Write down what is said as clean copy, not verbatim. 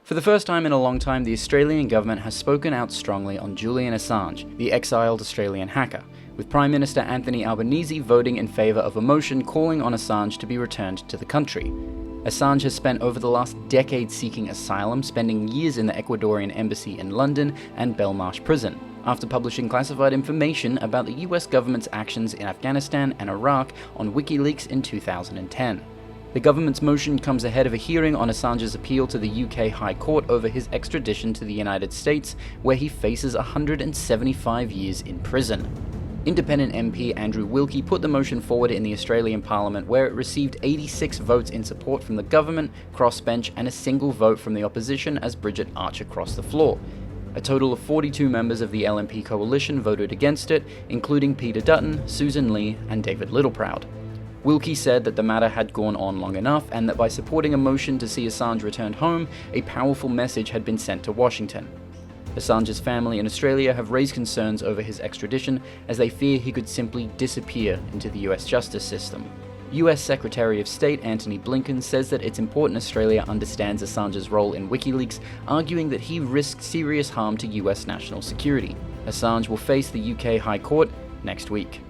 For the first time in a long time, the Australian government has spoken out strongly on Julian Assange, the exiled Australian hacker, with Prime Minister Anthony Albanese voting in favour of a motion calling on Assange to be returned to the country. Assange has spent over the last decade seeking asylum, spending years in the Ecuadorian embassy in London and Belmarsh prison, after publishing classified information about the US government's actions in Afghanistan and Iraq on WikiLeaks in 2010. The government's motion comes ahead of a hearing on Assange's appeal to the UK High Court over his extradition to the United States, where he faces 175 years in prison. Independent MP Andrew Wilkie put the motion forward in the Australian Parliament, where it received 86 votes in support from the government, crossbench, and a single vote from the opposition as Bridget Archer crossed the floor. A total of 42 members of the LNP coalition voted against it, including Peter Dutton, Susan Lee, and David Littleproud. Wilkie said that the matter had gone on long enough, and that by supporting a motion to see Assange returned home, a powerful message had been sent to Washington. Assange's family in Australia have raised concerns over his extradition, as they fear he could simply disappear into the US justice system. US Secretary of State Antony Blinken says that it's important Australia understands Assange's role in WikiLeaks, arguing that he risks serious harm to US national security. Assange will face the UK High Court next week.